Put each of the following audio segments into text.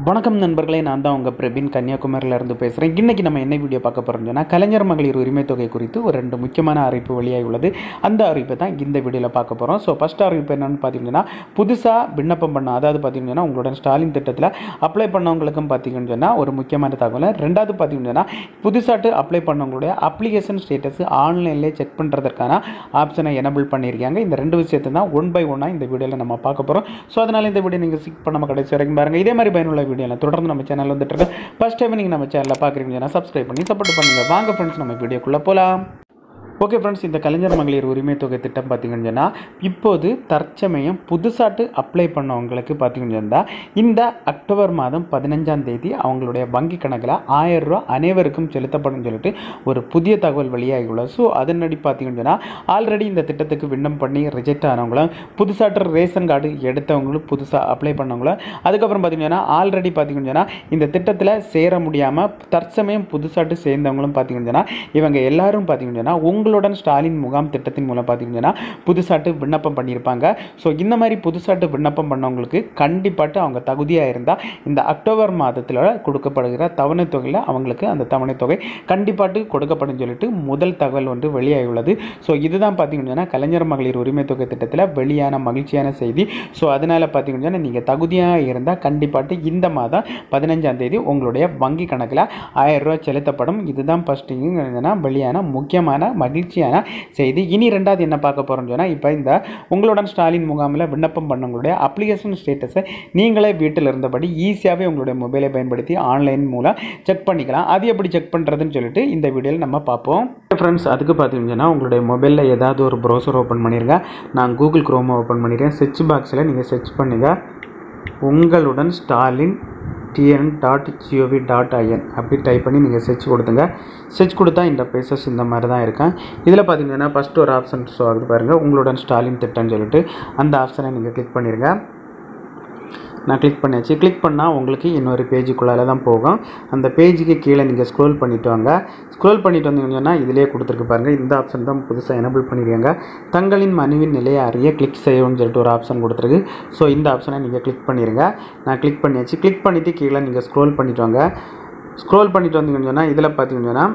வணக்கம் நண்பர்களே, நான் தான் உங்கள் பிரபின் கன்னியாகுமரியிலேருந்து பேசுகிறேன். இன்றைக்கி நம்ம என்ன வீடியோ பார்க்க போகிறோம்னா, கலைஞர் மகளிர் உரிமை தொகை குறித்து ஒரு 2 முக்கியமான அறிவிப்பு வெளியாகி உள்ளது. அந்த அறிவிப்பை தான் இந்த வீடியோவில் பார்க்க போகிறோம். ஸோ ஃபஸ்ட் அறிவிப்பு என்னென்னு பார்த்தீங்கன்னா, புதுசாக விண்ணப்பம் பண்ண, அதாவது பார்த்தீங்கன்னா உங்களோட ஸ்டாலின் திட்டத்தில் அப்ளை பண்ணவங்களுக்கும் பார்த்தீங்கன்னு சொன்னால் ஒரு முக்கியமான தகவல். ரெண்டாவது பார்த்தீங்கன்னா, புதுசாட்டு அப்ளை பண்ணவங்களுடைய அப்ளிகேஷன் ஸ்டேட்டஸ் ஆன்லைன்லேயே செக் பண்ணுறதுக்கான ஆப்ஷனை எனபிள் பண்ணியிருக்காங்க. இந்த 2 விஷயத்தை தான் ஒன் பை ஒன்னாக இந்த வீடியோவில் நம்ம பார்க்க போகிறோம். ஸோ அதனால் இந்த வீடியோ நீங்கள் ஸ்கிப் பண்ணாமல் கடைசி வரைக்கும் பாருங்கள். இதே மாதிரி பயனுள்ள வீடியோவில் தொடர்ந்து நம்ம சேனல் வந்துட்டு இருக்கு. ஃபர்ஸ்ட் டைம் நீங்கள் நம்ம சேனலில் பார்க்குறீங்கன்னா சப்ஸ்கிரைப் பண்ணி சப்போர்ட் பண்ணுங்கள். வாங்க ஃப்ரெண்ட்ஸ், நம்ம வீடியோக்குள்ளே போகலாம். ஓகே ஃப்ரெண்ட்ஸ், இந்த கலைஞர் மகளிர் உரிமை தொகை திட்டம் பார்த்திங்கன்னு சொன்னால் இப்போது தற்சமயம் புதுசாட்டு அப்ளை பண்ணவங்களுக்கு பார்த்திங்கன்னு சொன்னால் இந்த அக்டோபர் மாதம் 15ஆம் தேதி அவங்களுடைய வங்கி கணக்கில் 1000 ரூபா அனைவருக்கும் செலுத்தப்படும் சொல்லிட்டு ஒரு புதிய தகவல் வெளியாகி உள்ளது. ஸோ அதன்படி பார்த்திங்கன்னு சொன்னால் ஆல்ரெடி இந்த திட்டத்துக்கு விண்ணப்பம் பண்ணி ரிஜெக்ட் ஆனவங்களும், புதுசாட்டு ரேஷன் கார்டு எடுத்தவங்களும், புதுசாக அப்ளை பண்ணவங்களும், அதுக்கப்புறம் பார்த்திங்கன்னா ஆல்ரெடி பார்த்திங்கன்னு சொன்னால் இந்த திட்டத்தில் சேர முடியாமல் தற்சமயம் புதுசாட்டு சேர்ந்தவங்களும் பார்த்திங்கன்னு சொன்னால் இவங்க எல்லாரும் பார்த்திங்கன்னு சொன்னால் உங்களுடன் ஸ்டாலின் முகாம் திட்டத்தின் மூலம் பார்த்தீங்கன்னா புதுசாட்டு விண்ணப்பம் பண்ணியிருப்பாங்க. ஸோ இந்த மாதிரி புதுசாட்டு விண்ணப்பம் பண்ணவங்களுக்கு கண்டிப்பாட்டு அவங்க தகுதியாக இருந்தால் இந்த அக்டோபர் மாதத்தில் கொடுக்கப்படுகிற தவணை தொகையில் அவங்களுக்கு அந்த தவணை தொகை கண்டிப்பாட்டு கொடுக்கப்படும் சொல்லிட்டு முதல் தகவல் ஒன்று வெளியாகியுள்ளது. ஸோ இதுதான் பார்த்தீங்கன்னா கலைஞர் மகளிர் உரிமை தொகை திட்டத்தில் வெளியான மகிழ்ச்சியான செய்தி. ஸோ அதனால் பார்த்தீங்கன்னா நீங்கள் தகுதியாக இருந்தால் கண்டிப்பாட்டு இந்த மாதம் 15ஆம் தேதி உங்களுடைய வங்கி கணக்கில் 1000 ரூபா செலுத்தப்படும். இதுதான் ஃபஸ்ட்டு வெளியான முக்கியமான மகிழ்ச்சியான செய்தி. இனி ரெண்டாவது என்ன பார்க்க போகிறோம்னு சொன்னால், இப்போ இந்த உங்களுடன் ஸ்டாலின் முகாமில் விண்ணப்பம் பண்ணவங்களுடைய அப்ளிகேஷன் ஸ்டேட்டஸை நீங்களே வீட்டில் இருந்தபடி ஈஸியாகவே உங்களுடைய மொபைலை பயன்படுத்தி ஆன்லைன் மூலம் செக் பண்ணிக்கலாம். அது எப்படி செக் பண்ணுறதுன்னு சொல்லிட்டு இந்த வீடியோவில் நம்ம பார்ப்போம். ஃப்ரெண்ட்ஸ், அதுக்கு பார்த்தீங்கன்னா உங்களுடைய மொபைலில் ஏதாவது ஒரு ப்ரௌசர் ஓப்பன் பண்ணிடுங்க. நான் கூகுள் குரோமை ஓப்பன் பண்ணிடுறேன். சர்ச் பாக்ஸில் நீங்கள் சர்ச் பண்ணுங்கள், உங்களுடன் ஸ்டாலின் tn.gov.in அப்படி டைப் பண்ணி நீங்கள் சர்ச் கொடுத்துங்க. சர்ச் கொடுத்தா இந்த பேசஸ் இந்த மாதிரி தான் இருக்கும். இதில் பார்த்தீங்கன்னா ஃபஸ்ட்டு ஒரு ஆப்ஷன் ஷோ ஆகுது பாருங்கள், உங்களுடன் ஸ்டாலின் திட்டம்னு சொல்லிட்டு அந்த ஆப்ஷனை நீங்கள் கிளிக் பண்ணிடுங்க. நான் கிளிக் பண்ணியாச்சு. கிளிக் பண்ணால் உங்களுக்கு இன்னொரு பேஜுக்குள்ளால தான் போகும். அந்த பேஜுக்கு கீழே நீங்கள் ஸ்க்ரோல் பண்ணிவிட்டு வாங்க. ஸ்க்ரோல் பண்ணிட்டு வந்தீங்கன்னா இதிலே கொடுத்துருக்கு பாருங்கள், இந்த ஆப்ஷன் தான் புதுசாக எனபிள் பண்ணியிருக்காங்க. தங்களின் மனுவின் நிலையை அறிய கிளிக் செய்யணும்னு சொல்லிட்டு ஒரு ஆப்ஷன் கொடுத்துருக்கு. ஸோ இந்த ஆப்ஷனை நீங்கள் கிளிக் பண்ணிடுங்க. நான் கிளிக் பண்ணியாச்சு. கிளிக் பண்ணிவிட்டு கீழே நீங்கள் ஸ்க்ரோல் பண்ணிவிட்டு வாங்க. ஸ்க்ரோல் பண்ணிவிட்டு வந்தீங்கன்னு சொன்னால் இதில் பார்த்தீங்கன்னா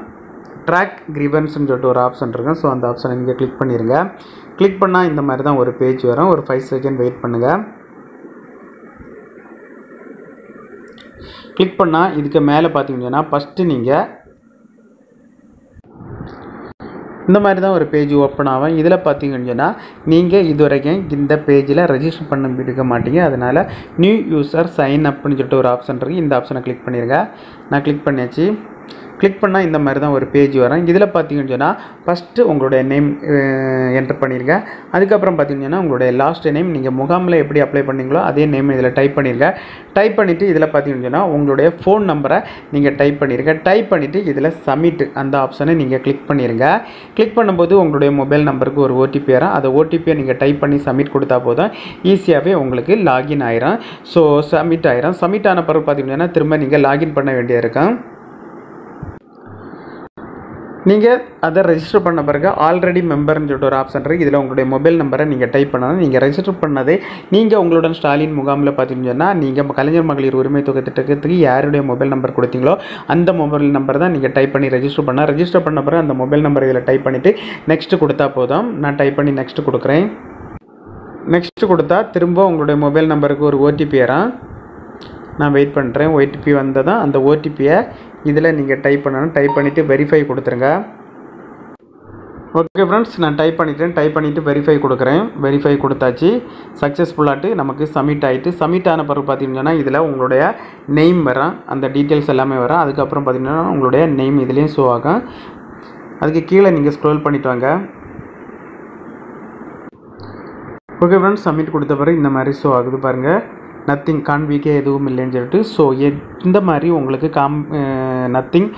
ட்ராக் கிரீவன்ஸ்னு சொல்லிட்டு ஒரு ஆப்ஷன் இருக்கும். ஸோ அந்த ஆப்ஷனை நீங்கள் கிளிக் பண்ணிடுங்க. கிளிக் பண்ணால் இந்த மாதிரி தான் ஒரு பேஜ் வரும். ஒரு 5 செகண்ட் வெயிட் பண்ணுங்கள். கிளிக் பண்ணால் இதுக்கு மேலே பார்த்தீங்கன்னா ஃபஸ்ட்டு நீங்கள் இந்த மாதிரி தான் ஒரு பேஜ் ஓப்பன் ஆகும். இதில் பார்த்தீங்கன்னா நீங்கள் இதுவரைக்கும் இந்த பேஜில் ரெஜிஸ்டர் பண்ண இருக்க மாட்டீங்க. அதனால் நியூ யூசர் சைன் அப்னு சொல்லிட்டு ஒரு ஆப்ஷன் இருக்குது. இந்த ஆப்ஷனை கிளிக் பண்ணிடுங்க. நான் கிளிக் பண்ணியாச்சு. கிளிக் பண்ணால் இந்த மாதிரி தான் ஒரு பேஜ் வரும். இதில் பார்த்தீங்கன்னு சொன்னால் ஃபஸ்ட்டு உங்களுடைய நேம் என்டர் பண்ணிடுங்க. அதுக்கப்புறம் பார்த்தீங்கன்னா உங்களுடைய லாஸ்ட் நேம், நீங்கள் முகாமில் எப்படி அப்ளை பண்ணீங்களோ அதே நேம் இதில் டைப் பண்ணிடுங்க. டைப் பண்ணிவிட்டு இதில் பார்த்தீங்கன்னு சொன்னால் உங்களுடைய ஃபோன் நம்பரை நீங்கள் டைப் பண்ணிடுங்க. டைப் பண்ணிவிட்டு இதில் சப்மிட் அந்த ஆப்ஷனை நீங்கள் கிளிக் பண்ணிடுங்க. கிளிக் பண்ணும்போது உங்களுடைய மொபைல் நம்பருக்கு ஒரு ஓடிபி வரும். அந்த ஓடிபியை நீங்கள் டைப் பண்ணி சப்மிட் கொடுத்தா போதும், ஈஸியாகவே உங்களுக்கு லாகின் ஆயிரும். ஸோ சப்மிட் ஆயிரும். சப்மிட் ஆன பிறகு பார்த்தீங்கன்னா திரும்ப நீங்கள் லாகின் பண்ண வேண்டியிருக்கும். நீங்கள் அதை ரெஜிஸ்டர் பண்ண பிறகு ஆல்ரெடி மெம்பர்னு சொல்லிட்டு ஒரு ஆப்ஷன் இருக்குது. இதில் உங்களுடைய மொபைல் நம்பரை நீங்கள் டைப் பண்ணணும். நீங்கள் ரெஜிஸ்டர் பண்ணதே நீங்கள் உங்களுடன் ஸ்டாலின் முகாமில் பார்த்தீங்கன்னா நீங்கள் கலைஞர் மகளிர் உரிமை தொகை திட்டத்துக்கு யாருடைய மொபைல் நம்பர் கொடுத்தீங்களோ அந்த மொபைல் நம்பர் தான் நீங்கள் டைப் பண்ணி ரெஜிஸ்டர் பண்ணால். ரெஜிஸ்டர் பண்ண பிறகு அந்த மொபைல் நம்பர் இதில் டைப் பண்ணிவிட்டு நெக்ஸ்ட்டு கொடுத்தா போதும். நான் டைப் பண்ணி நெக்ஸ்ட்டு கொடுக்குறேன். நெக்ஸ்ட்டு கொடுத்தா திரும்ப உங்களுடைய மொபைல் நம்பருக்கு ஒரு ஓடிபி வரும். நான் வெயிட் பண்ணுறேன். ஓடிபி வந்ததான் அந்த ஓடிபியை இதில் நீங்கள் டைப் பண்ணணும். டைப் பண்ணிவிட்டு வெரிஃபை கொடுத்துருங்க. ஓகே ஃப்ரெண்ட்ஸ், நான் டைப் பண்ணிட்டேன். டைப் பண்ணிவிட்டு வெரிஃபை கொடுக்குறேன். வெரிஃபை கொடுத்தாச்சு. சக்ஸஸ்ஃபுல்லாகிட்டு நமக்கு சப்மிட் ஆகிட்டு, சப்மிட் ஆன பிறகு பார்த்தீங்கன்னா இதில் உங்களுடைய நேம் வரும், அந்த டீட்டெயில்ஸ் எல்லாமே வரும். அதுக்கப்புறம் பார்த்தீங்கன்னா உங்களுடைய நேம் இதுலேயும் ஷோ ஆகும். அதுக்கு கீழே நீங்கள் ஸ்க்ரோல் பண்ணிவிட்டு வாங்க. ஓகே ஃப்ரெண்ட்ஸ், சப்மிட் கொடுத்த பிறகு இந்த மாதிரி ஷோ ஆகுது பாருங்கள். நத்திங் காண்பிக்க எதுவும் இல்லைன்னு சொல்லிட்டு. ஸோ இந்த மாதிரி உங்களுக்கு நத்திங்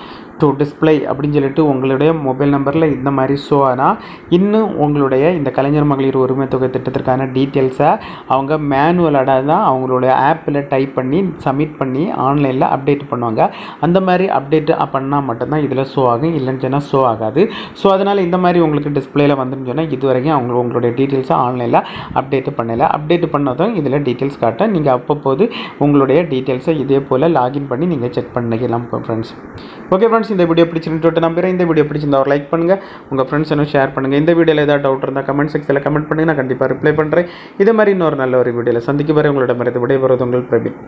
டு டிஸ்பிளே அப்படின்னு சொல்லிட்டு உங்களுடைய மொபைல் நம்பரில் இந்த மாதிரி ஷோ ஆனால் இன்னும் உங்களுடைய இந்த கலைஞர் மகளிர் உரிமை தொகை திட்டத்திற்கான டீட்டெயில்ஸை அவங்க மேனுவலாக தான் அவங்களுடைய ஆப்பில் டைப் பண்ணி சப்மிட் பண்ணி ஆன்லைனில் அப்டேட் பண்ணுவாங்க. அந்த மாதிரி அப்டேட் பண்ணால் மட்டும்தான் இதில் ஷோ ஆகும், இல்லைன்னு சொன்னால் ஷோ ஆகாது. ஸோ அதனால் இந்த மாதிரி உங்களுக்கு டிஸ்பிளேயில் வந்துன்னு சொன்னால் இது வரைக்கும் உங்களுடைய டீட்டெயில்ஸை ஆன்லைனில் அப்டேட் பண்ணலை. அப்டேட் பண்ணதும் இதில் டீட்டெயில்ஸ் காட்ட நீங்கள் அப்பப்போது உங்களுடைய டீட்டெயில்ஸை இதே போல் லாகின் பண்ணி நீங்கள் செக் பண்ணிக்கலாம் ஃப்ரெண்ட்ஸ். ஓகே ஃப்ரெண்ட்ஸ், இந்த வீடியோ பிடிச்சிருந்து நம்புறேன். இந்த வீடியோ பிடிச்சிருந்தா ஒரு லைக் பண்ணுங்கள், உங்கள் ஃப்ரெண்ட்ஸ் இன்னும் ஷேர் பண்ணுங்கள். இந்த வீடியோவில் ஏதாவது டவுட் இருந்தால் கமெண்ட் செக்ஷனில் கமெண்ட் பண்ணுங்கள், நான் கண்டிப்பாக ரிப்ளை பண்ணுறேன். இதே மாதிரி இன்னொரு நல்ல ஒரு வீடியோவில் சந்திக்க வரை உங்களிடமிருந்து விடைபெறுவது உங்கள் பிரபீன்.